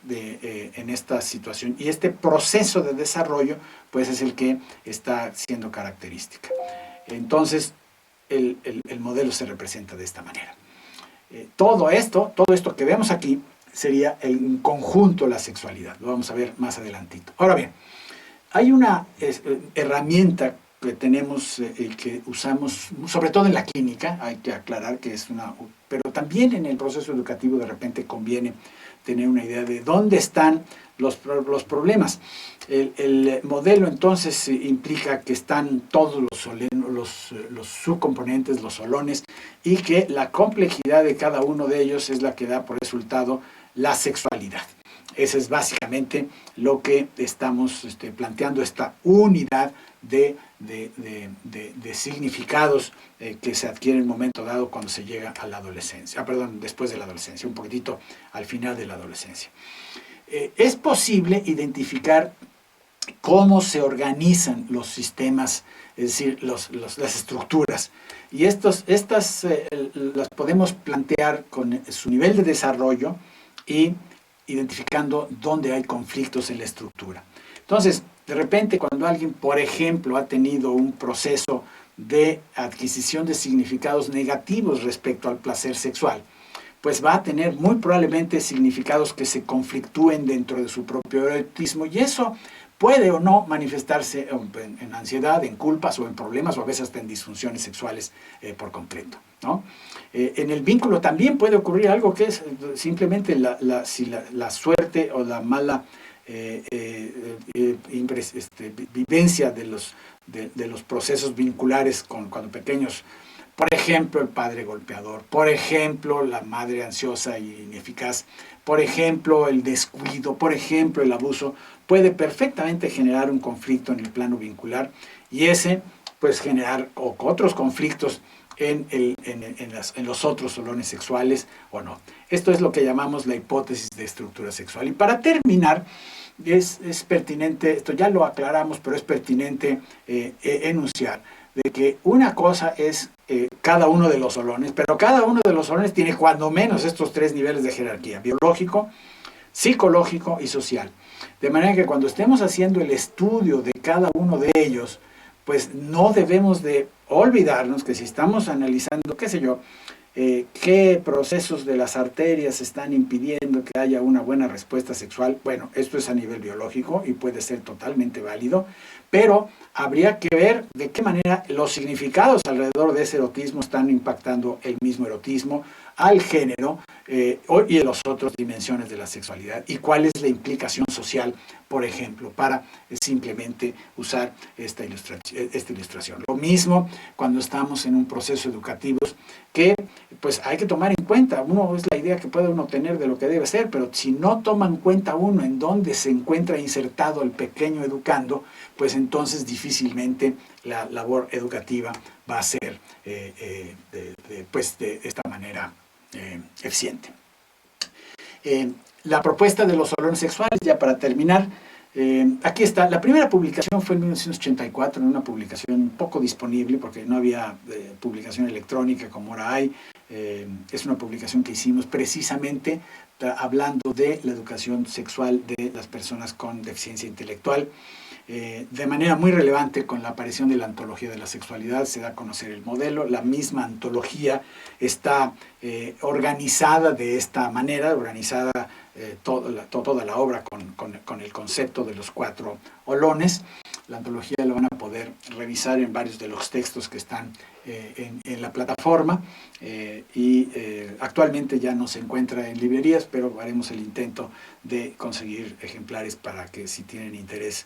situación. Y este proceso de desarrollo, pues es el que está siendo característica. Entonces, el modelo se representa de esta manera. Todo esto que vemos aquí sería en conjunto la sexualidad. Lo vamos a ver más adelantito. Ahora bien, hay una herramienta que tenemos y que usamos, sobre todo en la clínica, hay que aclarar que es pero también en el proceso educativo de repente conviene tener una idea de dónde están los problemas. El modelo entonces implica que están todos los subcomponentes, los solones, y que la complejidad de cada uno de ellos es la que da por resultado la sexualidad. Ese es básicamente lo que estamos planteando, esta unidad de significados que se adquiere en un momento dado cuando se llega a la adolescencia, después de la adolescencia, un poquitito al final de la adolescencia. Es posible identificar cómo se organizan los sistemas, es decir, las estructuras. Y estas las podemos plantear con su nivel de desarrollo y identificando dónde hay conflictos en la estructura. Entonces, de repente, cuando alguien, por ejemplo, ha tenido un proceso de adquisición de significados negativos respecto al placer sexual, pues va a tener muy probablemente significados que se conflictúen dentro de su propio erotismo, y eso puede o no manifestarse en ansiedad, en culpas o en problemas o a veces hasta en disfunciones sexuales por completo, ¿no? En el vínculo también puede ocurrir algo que es simplemente si la suerte o la mala vivencia de los procesos vinculares cuando pequeños. Por ejemplo, el padre golpeador, por ejemplo, la madre ansiosa y ineficaz, por ejemplo, el descuido, por ejemplo, el abuso, puede perfectamente generar un conflicto en el plano vincular y ese, pues, generar otros conflictos en los otros solones sexuales o no. Esto es lo que llamamos la hipótesis de estructura sexual. Y para terminar, es pertinente, esto ya lo aclaramos, pero es pertinente enunciar de que una cosa es cada uno de los solones, pero cada uno de los solones tiene cuando menos estos tres niveles de jerarquía: biológico, psicológico y social. De manera que cuando estemos haciendo el estudio de cada uno de ellos, pues no debemos de olvidarnos que si estamos analizando, qué sé yo, qué procesos de las arterias están impidiendo que haya una buena respuesta sexual, bueno, esto es a nivel biológico y puede ser totalmente válido, pero habría que ver de qué manera los significados alrededor de ese erotismo están impactando el mismo erotismo, al género y en las otras dimensiones de la sexualidad, y cuál es la implicación social, por ejemplo, para simplemente usar esta ilustración. Lo mismo cuando estamos en un proceso educativo que pues hay que tomar en cuenta. Uno es la idea que puede uno tener de lo que debe ser, pero si no toma en cuenta uno en dónde se encuentra insertado el pequeño educando, pues entonces difícilmente la labor educativa va a ser de esta manera eficiente. La propuesta de los salones sexuales, ya para terminar, aquí está. La primera publicación fue en 1984, en una publicación poco disponible porque no había publicación electrónica como ahora hay. Es una publicación que hicimos precisamente hablando de la educación sexual de las personas con deficiencia intelectual. De manera muy relevante, con la aparición de la antología de la sexualidad, se da a conocer el modelo. La misma antología está organizada de esta manera, organizada toda la obra con el concepto de los 4 olones. La antología la van a poder revisar en varios de los textos que están en la plataforma y actualmente ya no se encuentra en librerías, pero haremos el intento de conseguir ejemplares para que, si tienen interés,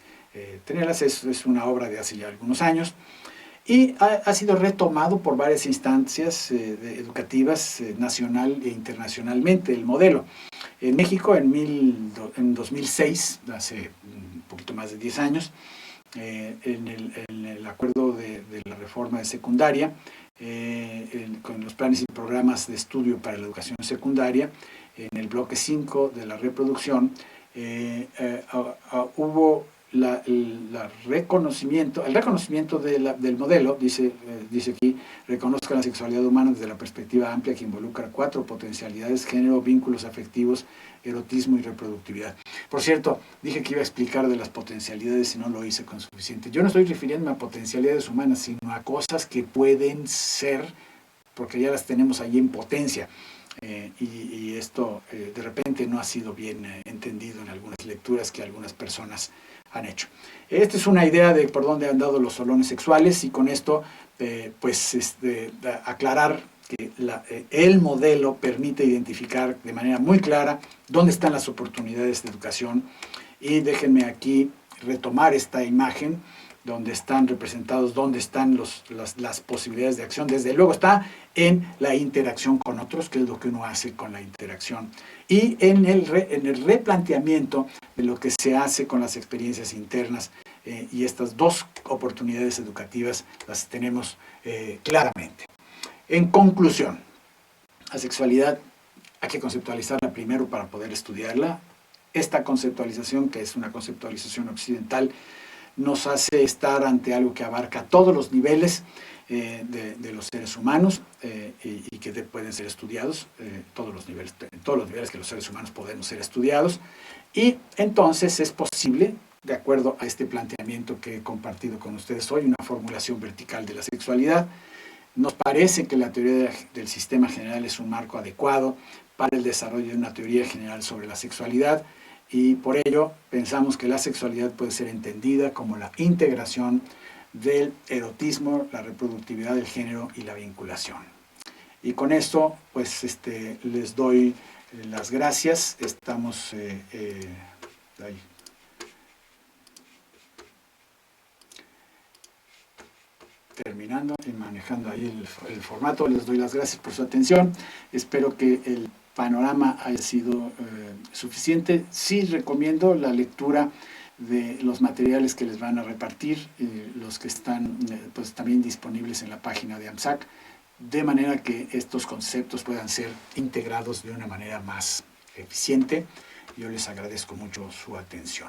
tenerlas. Es una obra de hace ya algunos años y ha sido retomado por varias instancias educativas nacional e internacionalmente el modelo. En México en 2006, hace un poquito más de 10 años, en el acuerdo de la reforma de secundaria, con los planes y programas de estudio para la educación secundaria, en el bloque 5 de la reproducción, hubo el reconocimiento del modelo. Dice aquí: reconozca la sexualidad humana desde la perspectiva amplia que involucra 4 potencialidades: género, vínculos afectivos, erotismo y reproductividad. Por cierto, dije que iba a explicar de las potencialidades y no lo hice con suficiente. Yo no estoy refiriéndome a potencialidades humanas, sino a cosas que pueden ser, porque ya las tenemos allí en potencia. Y esto de repente no ha sido bien entendido en algunas lecturas que algunas personas han hecho. Esta es una idea de por dónde han dado los salones sexuales, y con esto aclarar que el modelo permite identificar de manera muy clara dónde están las oportunidades de educación. Y déjenme aquí retomar esta imagen donde están representados, dónde están las posibilidades de acción. Desde luego está en la interacción con otros, que es lo que uno hace con la interacción, y en el replanteamiento de lo que se hace con las experiencias internas, y estas 2 oportunidades educativas las tenemos claramente. En conclusión, la sexualidad hay que conceptualizarla primero para poder estudiarla. Esta conceptualización, que es una conceptualización occidental, nos hace estar ante algo que abarca todos los niveles de los seres humanos y que pueden ser estudiados, en todos los niveles que los seres humanos podemos ser estudiados. Y entonces es posible, de acuerdo a este planteamiento que he compartido con ustedes hoy, una formulación vertical de la sexualidad. Nos parece que la teoría del sistema general es un marco adecuado para el desarrollo de una teoría general sobre la sexualidad, y por ello pensamos que la sexualidad puede ser entendida como la integración del erotismo, la reproductividad del género y la vinculación. Y con esto, pues les doy las gracias. Estamos ahí. Terminando y manejando ahí el formato. Les doy las gracias por su atención. Espero que el panorama haya sido suficiente. Sí recomiendo la lectura de los materiales que les van a repartir, los que están pues también disponibles en la página de AMSAC, de manera que estos conceptos puedan ser integrados de una manera más eficiente. Yo les agradezco mucho su atención.